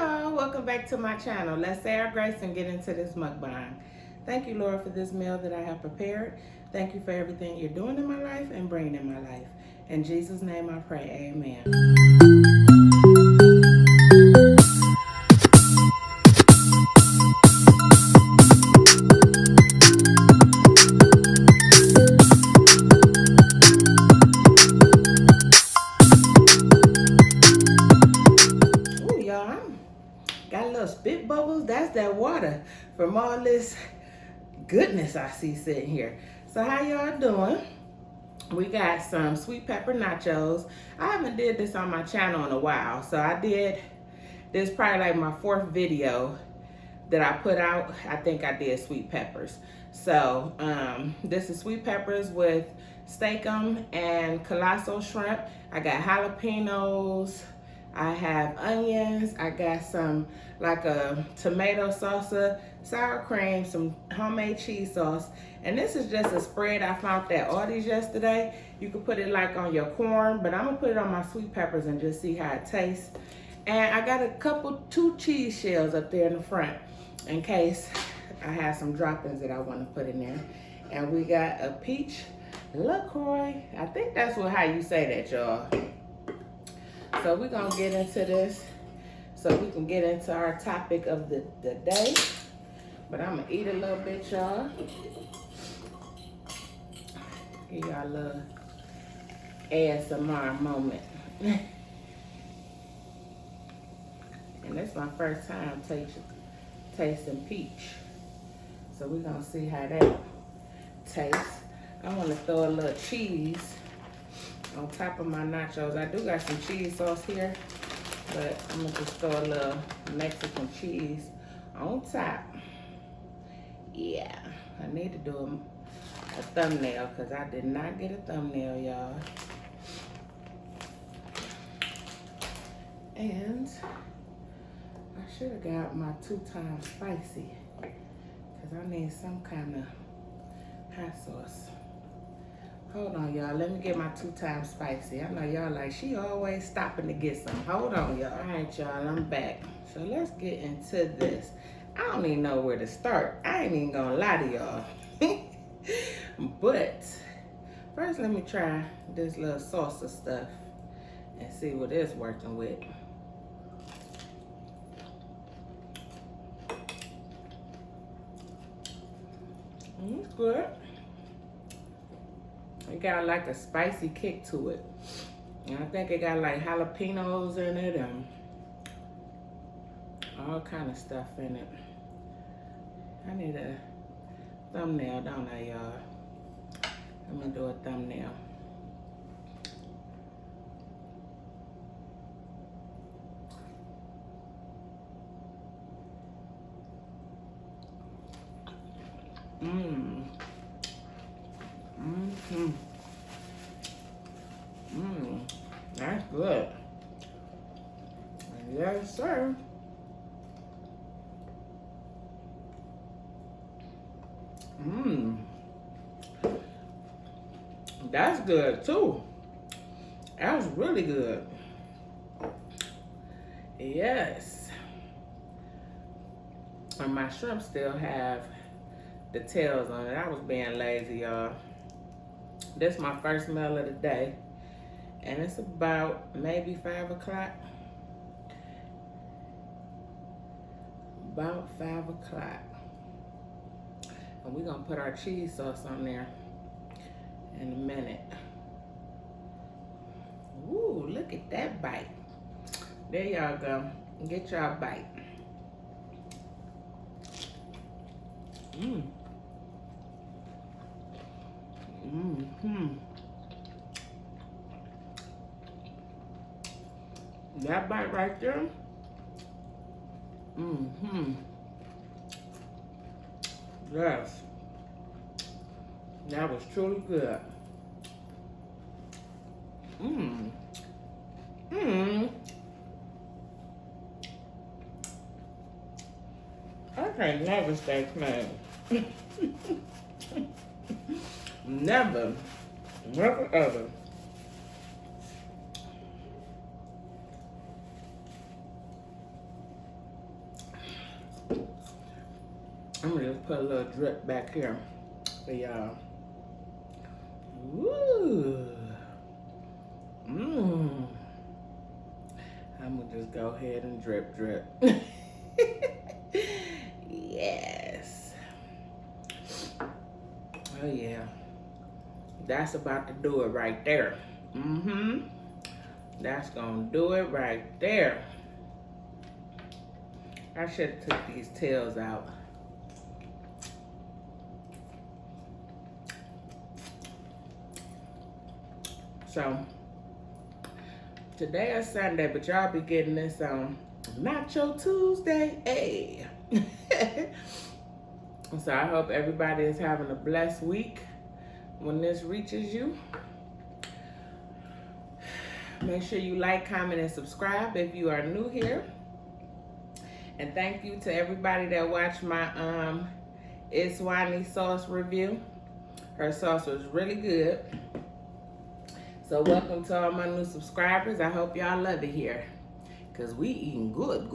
y'all, welcome back to my channel. Let's say our grace and get into this mukbang. Thank you, Lord, for this meal that I have prepared. Thank you for everything you're doing in my life and bringing in my life. In Jesus' name I pray, amen. Ooh, y'all, got a little spit bubbles. That's that water from all this goodness I see sitting here. So how y'all doing? We got some sweet pepper nachos. I haven't did this on my channel in a while. So I did, this is probably like my 4th video that I put out. I think I did sweet peppers. So this is sweet peppers with steakum and colossal shrimp. I got jalapenos. I have onions. I got some like a tomato salsa, sour cream, some homemade cheese sauce. And this is just a spread I found at Aldi's yesterday. You could put it like on your corn, but I'm gonna put it on my sweet peppers and just see how it tastes. And I got a 2 cheese shells up there in the front in case I have some droppings that I want to put in there. And we got a peach LaCroix. I think that's how you say that, y'all. So we're gonna get into this so we can get into our topic of the day. But I'm gonna eat a little bit, y'all. Give y'all a little ASMR moment. And that's my first time tasting peach. So we're gonna see how that tastes. I wanna throw a little cheese on top of my nachos. I do got some cheese sauce here, but I'm gonna just throw a little Mexican cheese on top. Yeah, I need to do a thumbnail because I did not get a thumbnail, y'all. And I should have got my 2 times spicy because I need some kind of hot sauce. Hold on, y'all. Let me get my 2 times spicy. I know y'all like, she always stopping to get some. Hold on, y'all. All right, y'all. I'm back. So let's get into this. I don't even know where to start. I ain't even gonna lie to y'all. But first, let me try this little salsa stuff and see what it's working with. It's good. It got like a spicy kick to it. And I think it got like jalapenos in it and all kind of stuff in it. I need a thumbnail, don't I, y'all? I'm gonna do a thumbnail. That's good. Yes, sir. That's good too. That was really good. Yes. And my shrimp still have the tails on it. I was being lazy, y'all. This is my first meal of the day. And it's about maybe 5 o'clock. About 5 o'clock. And we're gonna put our cheese sauce on there in a minute. Ooh, look at that bite. There y'all go. Get y'all a bite. That bite right there. Yes. That was truly good. I can't never stay clean. Never. Never ever. put a little drip back here for y'all. Woo. Mmm. I'm gonna just go ahead and drip. Yes. Oh yeah. That's about to do it right there. That's gonna do it right there. I should have took these tails out. So today is Sunday, but y'all be getting this on Nacho Tuesday. Hey. So I hope everybody is having a blessed week when this reaches you. Make sure you like, comment, and subscribe if you are new here. And thank you to everybody that watched my Iswani sauce review. Her sauce was really good. So welcome to all my new subscribers. I hope y'all love it here, cause we eating good.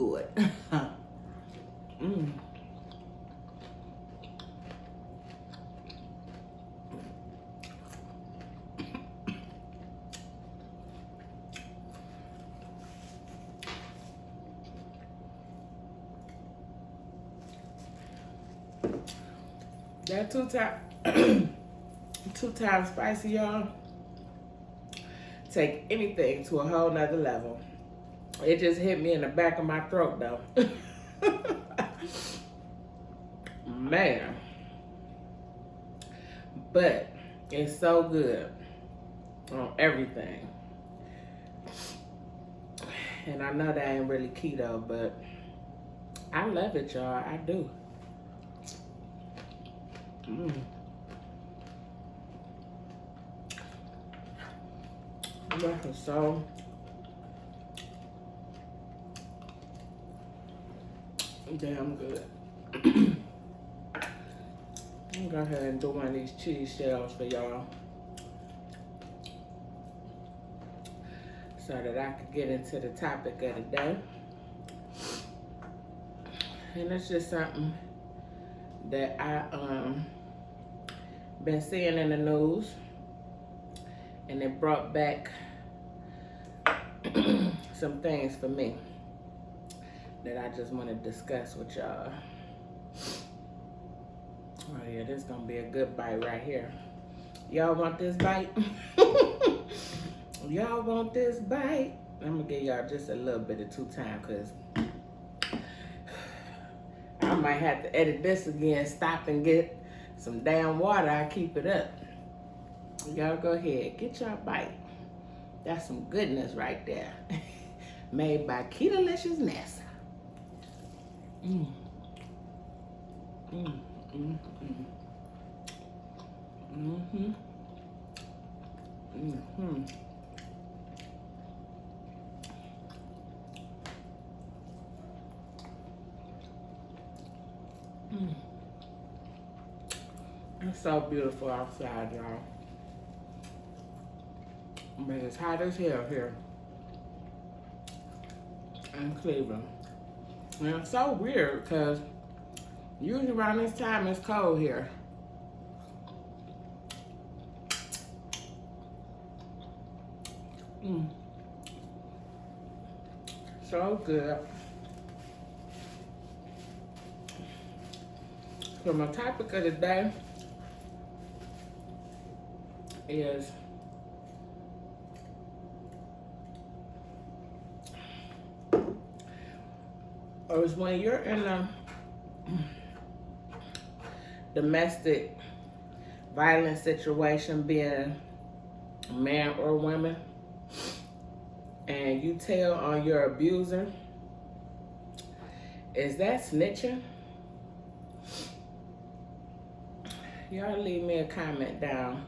That two times spicy, y'all. Take anything to a whole nother level. It just hit me in the back of my throat though. Man. But it's so good on everything. And I know that ain't really keto, but I love it, y'all. I do. That is so damn good. I'm gonna go ahead and do one of these cheese shells for y'all so that I can get into the topic of the day. And it's just something that I been seeing in the news, and it brought back some things for me that I just want to discuss with y'all. Oh yeah, this is gonna be a good bite right here. Y'all want this bite? Y'all want this bite? I'm gonna give y'all just a little bit of 2 times, cause I might have to edit this again, stop and get some damn water. I keep it up. Y'all go ahead, get y'all bite. That's some goodness right there. Made by ketoliciousness. It's so beautiful outside, y'all. But it's hot as hell here in Cleveland. And it's so weird because usually around this time it's cold here. So good. So my topic of the day is when you're in a domestic violence situation, being a man or woman, and you tell on your abuser, is that snitching? Y'all leave me a comment down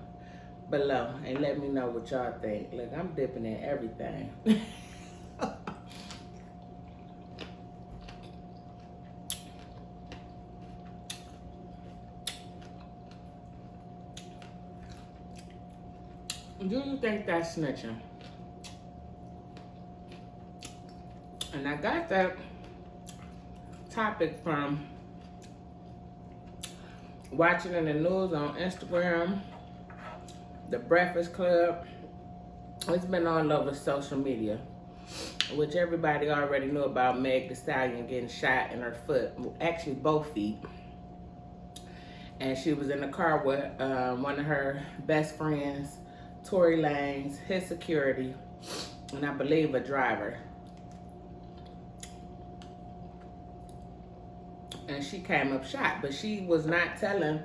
below and let me know what y'all think. Look, I'm dipping in everything. Do you think that's snitching? And I got that topic from watching in the news on Instagram, the Breakfast Club. It's been all over social media, which everybody already knew about Meg Thee Stallion getting shot in her foot, actually both feet. And she was in the car with one of her best friends, Tory Lanez, his security, and I believe a driver. And she came up shot, but she was not telling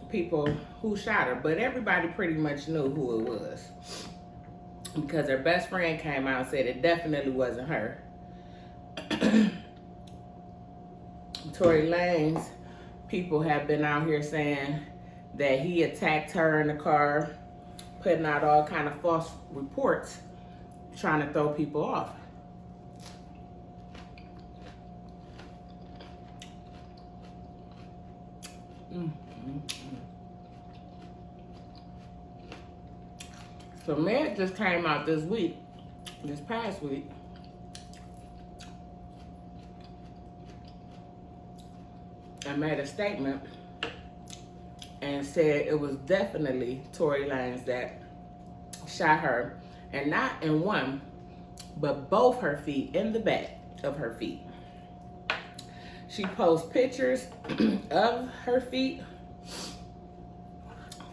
people who shot her, but everybody pretty much knew who it was because her best friend came out and said it definitely wasn't her. Tory Lanez, people have been out here saying that he attacked her in the car, putting out all kind of false reports, trying to throw people off. So Meg just came out this past week, and made a statement and said it was definitely Tory Lanez that shot her, and not in one, but both her feet, in the back of her feet. She posts pictures of her feet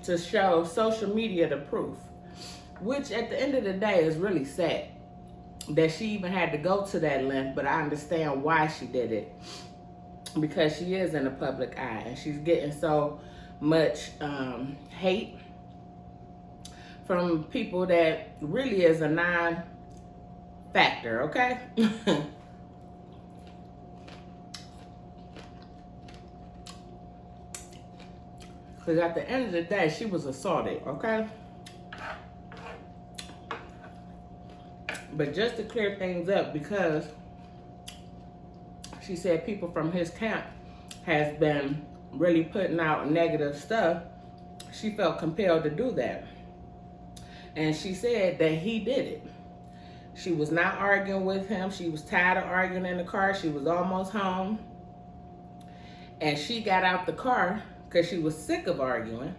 to show social media the proof, which at the end of the day is really sad that she even had to go to that length, but I understand why she did it, because she is in the public eye and she's getting so much hate from people that really is a non-factor, okay? Because at the end of the day, she was assaulted, okay? But just to clear things up, because she said people from his camp has been really putting out negative stuff, she felt compelled to do that. And she said that he did it. She was not arguing with him. She was tired of arguing in the car. She was almost home. And she got out the car because she was sick of arguing.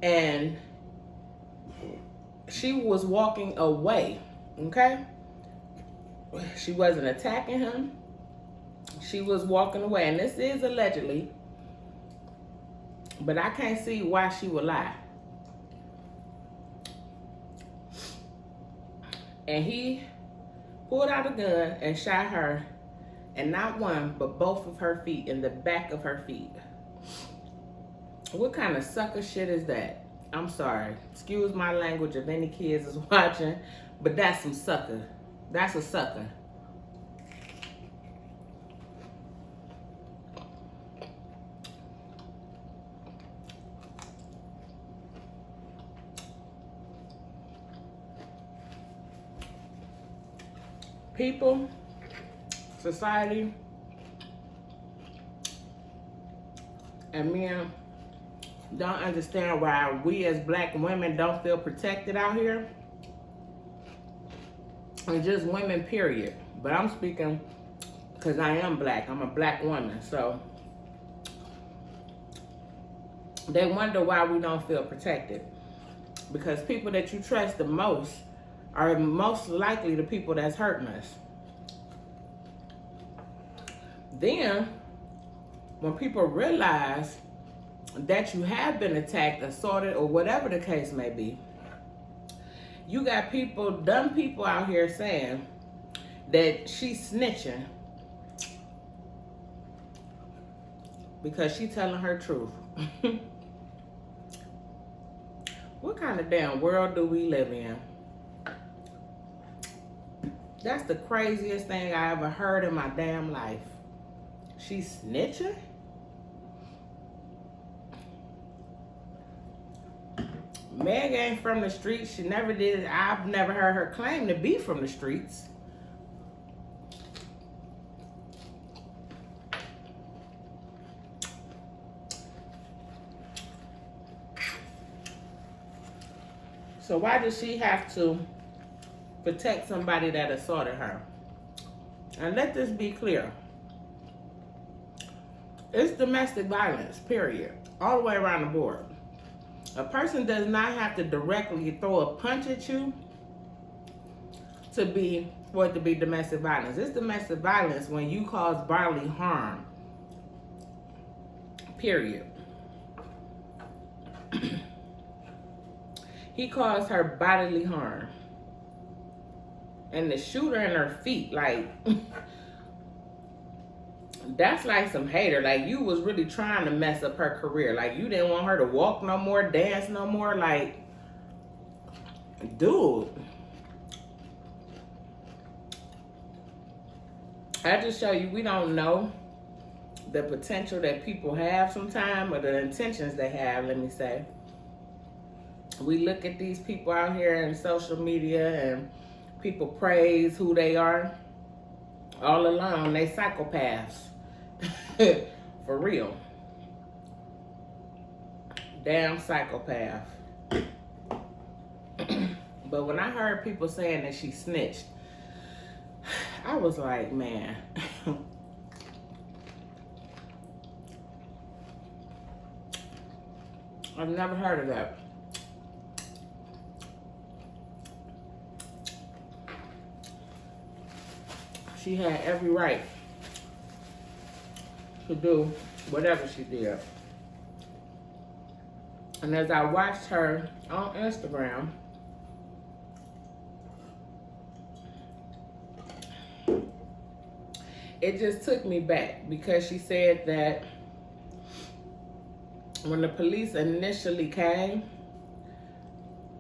And she was walking away, okay? She wasn't attacking him. She was walking away. And this is allegedly, but I can't see why she would lie. And he pulled out a gun and shot her, and not one, but both of her feet, in the back of her feet. What kind of sucker shit is that? I'm sorry. Excuse my language if any kids is watching, but that's some sucker. That's a sucker. People, society, and men don't understand why we as black women don't feel protected out here. And just women, period. But I'm speaking because I am black. I'm a black woman. So they wonder why we don't feel protected. Because people that you trust the most are most likely the people that's hurting us. Then, when people realize that you have been attacked, assaulted, or whatever the case may be, you got people, dumb people out here saying that she's snitching because she's telling her truth. What kind of damn world do we live in? That's the craziest thing I ever heard in my damn life. She's snitching? Meg ain't from the streets. She never did. I've never heard her claim to be from the streets. So why does she have to protect somebody that assaulted her? And let this be clear. It's domestic violence, period. All the way around the board. A person does not have to directly throw a punch at you for it to be domestic violence. It's domestic violence when you cause bodily harm, period. He caused her bodily harm. And the shooter in her feet, like, that's like some hater. Like, you was really trying to mess up her career. Like, you didn't want her to walk no more, dance no more. Like, dude. I just show you we don't know the potential that people have sometimes, or the intentions they have, let me say. We look at these people out here in social media and people praise who they are. All along, they psychopaths. For real. Damn psychopath. But when I heard people saying that she snitched, I was like, man. I've never heard of that. She had every right to do whatever she did. And as I watched her on Instagram, it just took me back, because she said that when the police initially came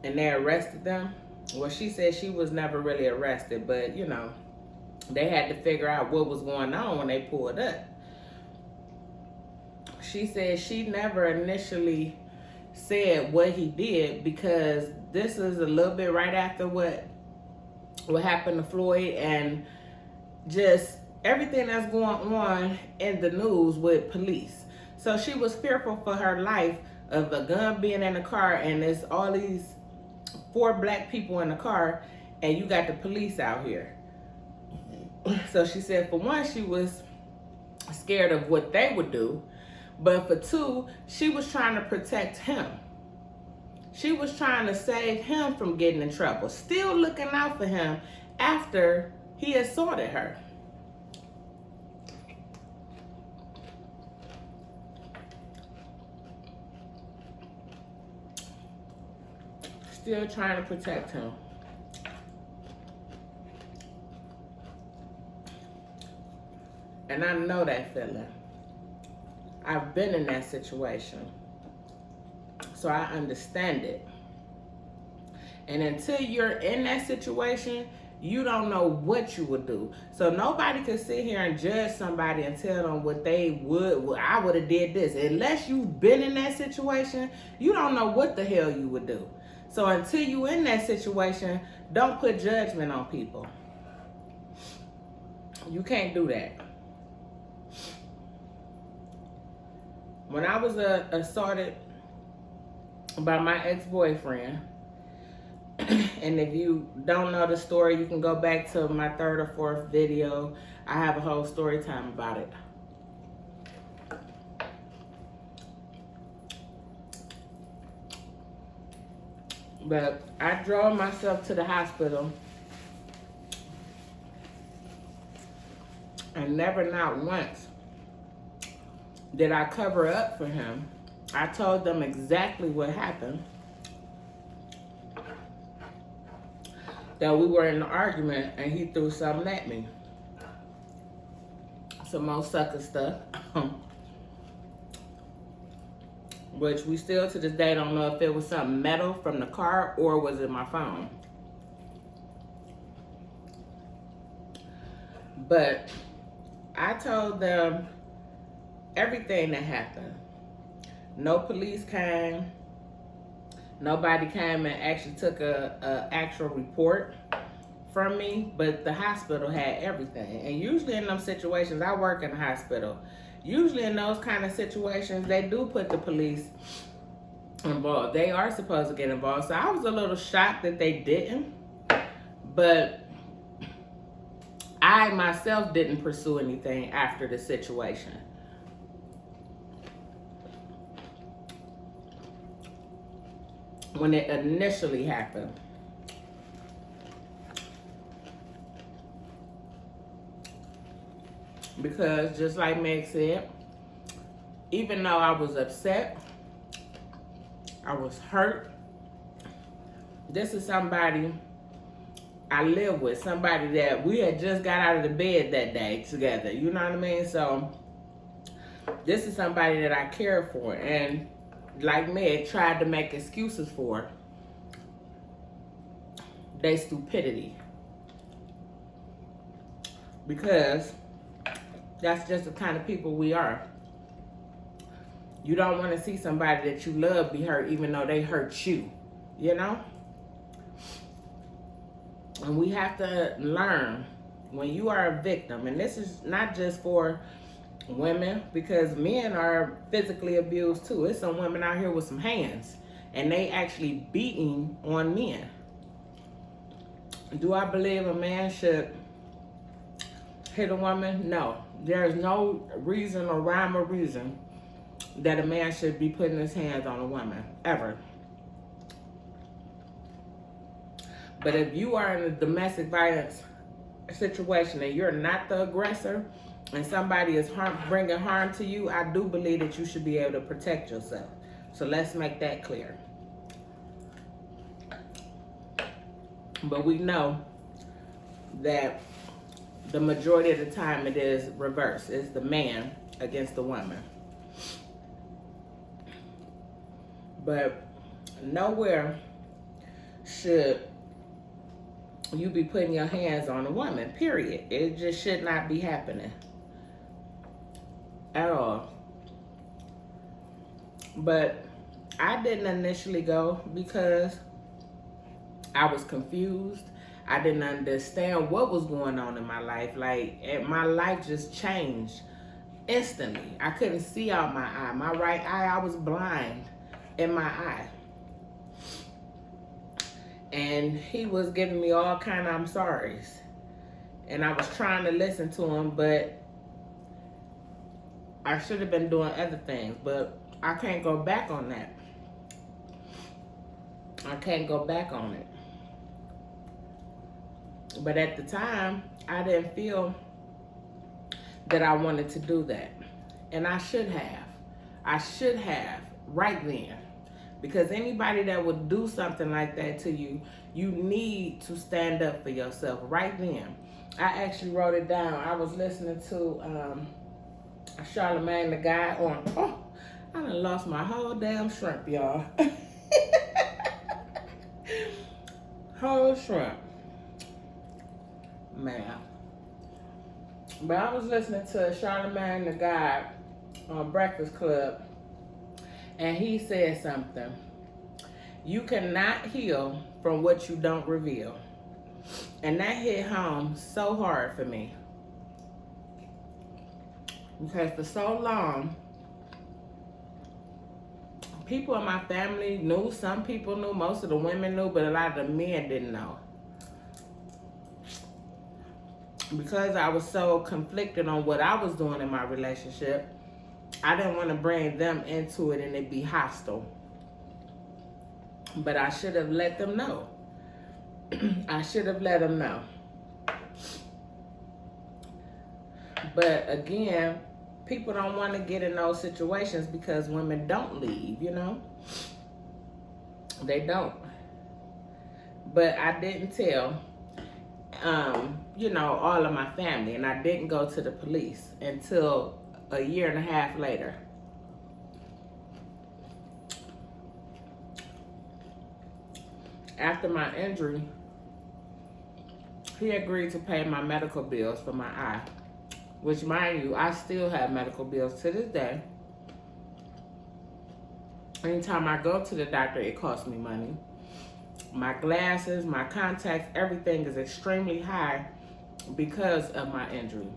and they arrested them, well, she said she was never really arrested, but you know, they had to figure out what was going on when they pulled up. She said she never initially said what he did, because this is a little bit right after what happened to Floyd, and just everything that's going on in the news with police. So she was fearful for her life of a gun being in the car, and there's all these 4 black people in the car, and you got the police out here. So she said, for one, she was scared of what they would do. But for 2, she was trying to protect him. She was trying to save him from getting in trouble. Still looking out for him after he assaulted her. Still trying to protect him. And I know that feeling. I've been in that situation. So I understand it. And until you're in that situation, you don't know what you would do. So nobody can sit here and judge somebody and tell them what they would. Well, I would have did this. Unless you've been in that situation, you don't know what the hell you would do. So until you're in that situation, don't put judgment on people. You can't do that. When I was assaulted by my ex-boyfriend, and if you don't know the story, you can go back to my 3rd or 4th video. I have a whole story time about it. But I drove myself to the hospital, and never, not once, did I cover up for him. I told them exactly what happened. That we were in an argument and he threw something at me. Some more sucker stuff. Which we still to this day don't know if it was something metal from the car or was it my phone. But I told them everything that happened. No police came. Nobody came and actually took a actual report from me, but the hospital had everything. And usually in those situations, I work in a hospital. Usually in those kind of situations, they do put the police involved. They are supposed to get involved. So I was a little shocked that they didn't. But I myself didn't pursue anything after the situation. when it initially happened. Because just like Meg said, even though I was upset, I was hurt, this is somebody I live with, somebody that we had just got out of the bed that day together. You know what I mean? So this is somebody that I care for, and like Meg tried to make excuses for their stupidity. Because that's just the kind of people we are. You don't want to see somebody that you love be hurt even though they hurt you, you know? And we have to learn when you are a victim, and this is not just for women, because men are physically abused too. There's some women out here with some hands, and they actually beating on men. Do I believe a man should hit a woman? No. There's no reason or rhyme or reason that a man should be putting his hands on a woman, ever. But if you are in a domestic violence situation and you're not the aggressor and somebody is bringing harm to you, I do believe that you should be able to protect yourself. So let's make that clear. But we know that the majority of the time it is reverse. It's the man against the woman. But nowhere should you be putting your hands on a woman, period. It just should not be happening at all. But I didn't initially go because I was confused. I didn't understand what was going on in my life. Like, my life just changed instantly. I couldn't see out my eye. My right eye, I was blind in my eye. And he was giving me all kind of I'm sorries. And I was trying to listen to him, but I should have been doing other things. But I can't go back on that. I can't go back on it. But at the time, I didn't feel that I wanted to do that. And I should have. I should have right then. Because anybody that would do something like that to you, you need to stand up for yourself right then. I actually wrote it down. I was listening to Charlamagne the Guy on, I done lost my whole damn shrimp, y'all. Whole shrimp. Man. But I was listening to Charlamagne the Guy on Breakfast Club, and he said something. You cannot heal from what you don't reveal. And that hit home so hard for me. Because for so long, people in my family knew, some people knew, most of the women knew, but a lot of the men didn't know. Because I was so conflicted on what I was doing in my relationship, I didn't want to bring them into it and it be hostile. But I should have let them know. I should have let them know. But again, people don't want to get in those situations because women don't leave, you know? They don't. But I didn't tell, all of my family, and I didn't go to the police until a year and a half later. After my injury, he agreed to pay my medical bills for my eye, which, mind you, I still have medical bills to this day. Anytime I go to the doctor, it costs me money. My glasses, my contacts, everything is extremely high because of my injury.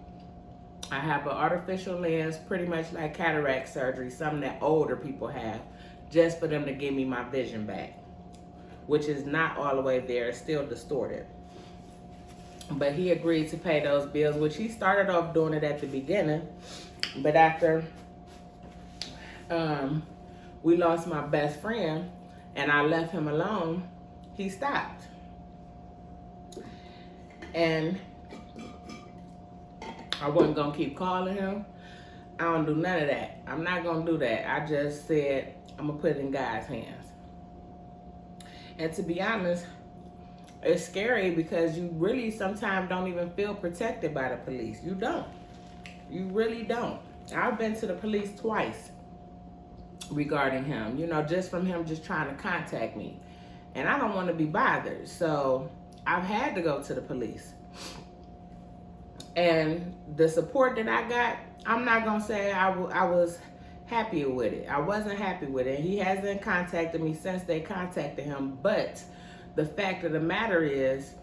I have an artificial lens, pretty much like cataract surgery, something that older people have, just for them to give me my vision back, which is not all the way there. It's still distorted. But he agreed to pay those bills, which he started off doing it at the beginning. But after we lost my best friend, and I left him alone, he stopped. And I wasn't gonna keep calling him. I don't do none of that. I'm not gonna do that. I just said, I'm gonna put it in God's hands. And to be honest, it's scary because you really sometimes don't even feel protected by the police. You don't. You really don't. I've been to the police twice regarding him, you know, just from him just trying to contact me. And I don't want to be bothered. So I've had to go to the police. And the support that I got, I'm not going to say I was happy with it. I wasn't happy with it. He hasn't contacted me since they contacted him. But the fact of the matter is,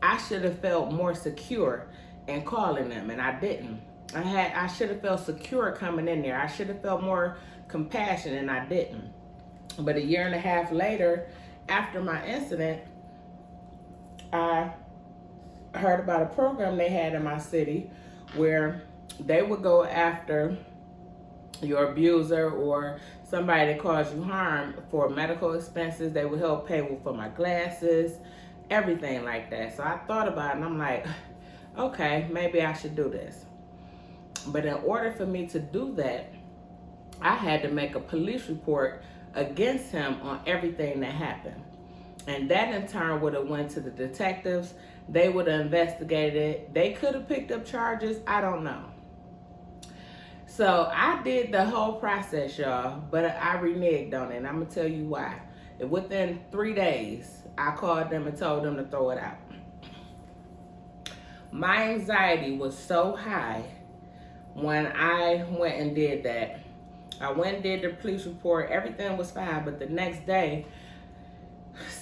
I should have felt more secure in calling them, and I didn't. I should have felt secure coming in there. I should have felt more compassion, and I didn't. But a year and a half later, after my incident, I heard about a program they had in my city where they would go after your abuser or somebody that caused you harm for medical expenses. They would help pay for my glasses, everything like that. So I thought about it, and I'm like, okay, maybe I should do this. But in order for me to do that, I had to make a police report against him on everything that happened. And that in turn would have went to the detectives. They would have investigated it. They could have picked up charges. I don't know. So I did the whole process, y'all, but I reneged on it. And I'm going to tell you why. Within 3 days, I called them and told them to throw it out. My anxiety was so high when I went and did that. I went and did the police report. Everything was fine, but the next day,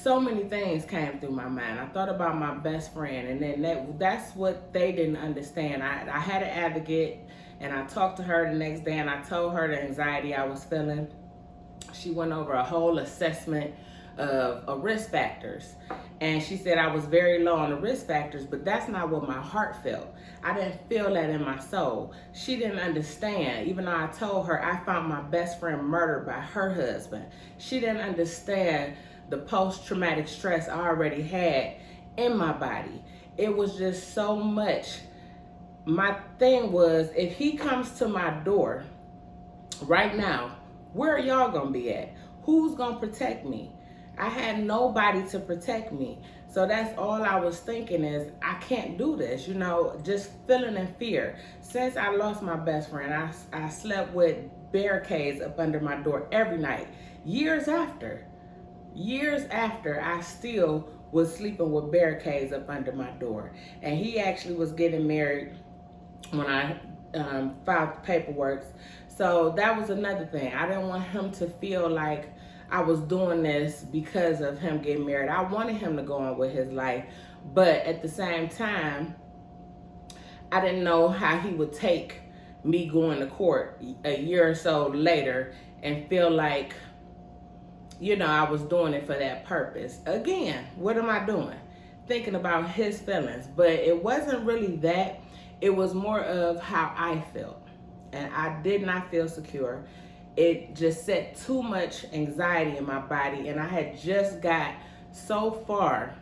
so many things came through my mind. I thought about my best friend, and then that's what they didn't understand. I had an advocate, and I talked to her the next day, and I told her the anxiety I was feeling. She went over a whole assessment of risk factors, and she said I was very low on the risk factors, but that's not what my heart felt. I didn't feel that in my soul. She didn't understand. Even though I told her I found my best friend murdered by her husband, she didn't understand the post-traumatic stress I already had in my body. It was just so much. My thing was, if he comes to my door right now, where are y'all gonna be at? Who's gonna protect me? I had nobody to protect me. So that's all I was thinking is, I can't do this, you know, just feeling in fear. Since I lost my best friend, I slept with barricades up under my door every night. Years after, I still was sleeping with barricades up under my door. And he actually was getting married when I filed the paperwork. So that was another thing. I didn't want him to feel like I was doing this because of him getting married. I wanted him to go on with his life. But at the same time, I didn't know how he would take me going to court a year or so later and feel like, you know, I was doing it for that purpose. Again, what am I doing? Thinking about his feelings. But it wasn't really that. It was more of how I felt. And I did not feel secure. It just set too much anxiety in my body. And I had just got so far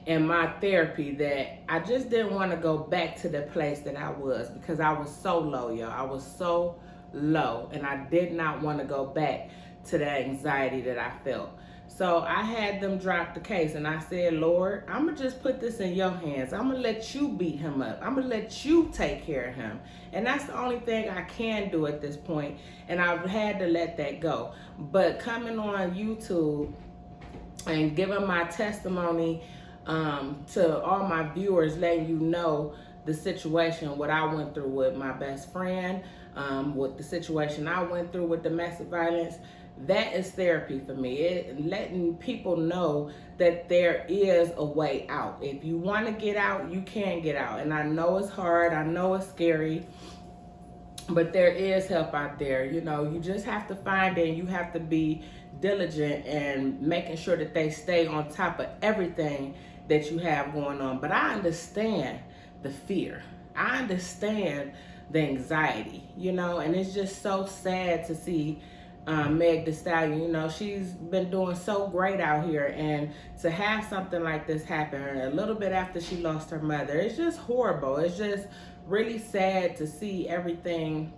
in my therapy that I just didn't want to go back to the place that I was, because I was so low, y'all. I was so low. And I did not want to go back to that anxiety that I felt. So I had them drop the case, and I said, Lord, I'm going to just put this in your hands. I'm going to let you beat him up. I'm going to let you take care of him. And that's the only thing I can do at this point. And I've had to let that go. But coming on YouTube and giving my testimony to all my viewers, letting you know the situation, what I went through with my best friend, with the situation I went through with domestic violence, that is therapy for me. Letting people know that there is a way out. If you want to get out, you can get out. And I know it's hard. I know it's scary. But there is help out there. You know, you just have to find it, and you have to be diligent and making sure that they stay on top of everything that you have going on. But I understand the fear. I understand the anxiety, you know, and it's just so sad to see Meg Thee Stallion. You know, she's been doing so great out here, and to have something like this happen a little bit after she lost her mother, it's just horrible. It's just really sad to see everything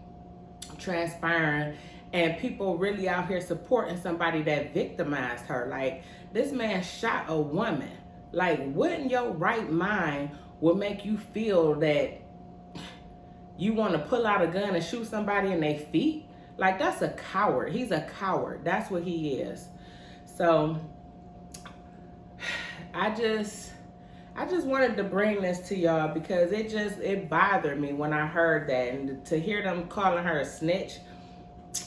transpiring and people really out here supporting somebody that victimized her. Like, this man shot a woman. Like, what in your right mind would make you feel that you want to pull out a gun and shoot somebody in their feet? Like, that's a coward. He's a coward. That's what he is. So I just wanted to bring this to y'all because it bothered me when I heard that, and to hear them calling her a snitch,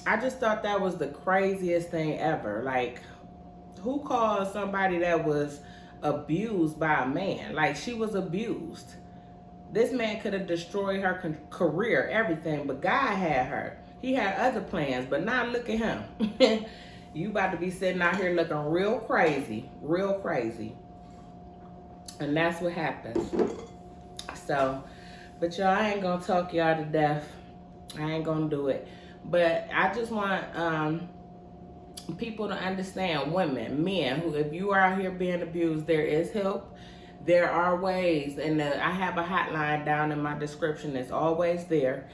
I just thought that was the craziest thing ever. Like, who calls somebody that was abused by a man? Like, she was abused. This man could have destroyed her career, everything, but God had her. He had other plans, but now look at him. You about to be sitting out here looking real crazy, real crazy. And that's what happens. So, but y'all, I ain't gonna talk y'all to death. I ain't gonna do it. But I just want people to understand, women, men, who, if you are out here being abused, there is help. There are ways, and I have a hotline down in my description. It's always there.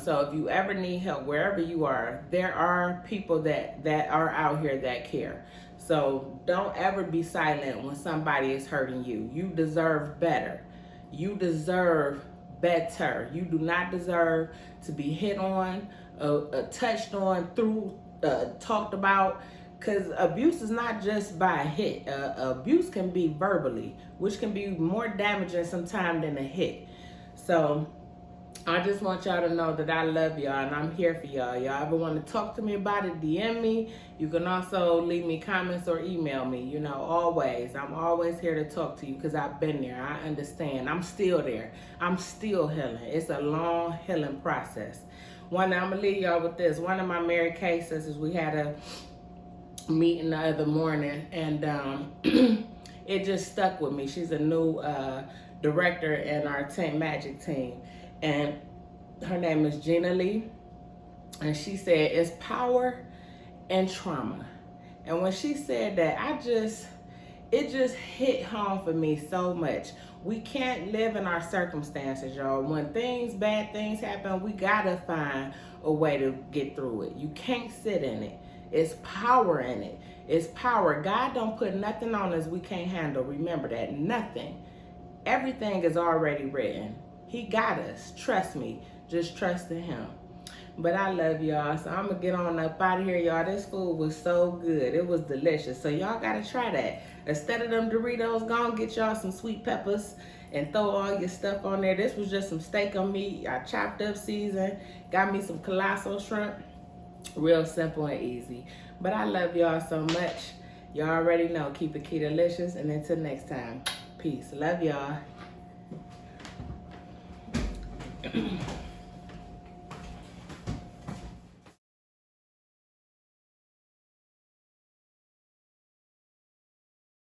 So if you ever need help, wherever you are, there are people that are out here that care. So don't ever be silent when somebody is hurting you. You deserve better. You deserve better. You do not deserve to be hit on, touched on, talked about. Because abuse is not just by a hit. Abuse can be verbally, which can be more damaging sometimes than a hit. So I just want y'all to know that I love y'all and I'm here for y'all. Y'all ever want to talk to me about it, DM me. You can also leave me comments or email me. You know, always. I'm always here to talk to you because I've been there. I understand. I'm still there. I'm still healing. It's a long healing process. I'm going to leave y'all with this. One of my Mary Kay sisters, we had a meeting the other morning, and it just stuck with me. She's a new director in our Team Magic team, and her name is Gina Lee, and she said it's power and trauma. And when she said that, it just hit home for me so much. We can't live in our circumstances, y'all. When bad things happen, we gotta find a way to get through it. You can't sit in it. It's power in it. It's power. God don't put nothing on us we can't handle. Remember that. Nothing. Everything is already written. He got us. Trust me. Just trust in him. But I love y'all. So I'm going to get on up out of here, y'all. This food was so good. It was delicious. So y'all got to try that. Instead of them Doritos, go and get y'all some sweet peppers and throw all your stuff on there. This was just some steak on meat. I chopped up, seasoned. Got me some Colossal shrimp. Real simple and easy. But I love y'all so much. Y'all already know. Keep it keto-licious. And until next time. Peace. Love y'all.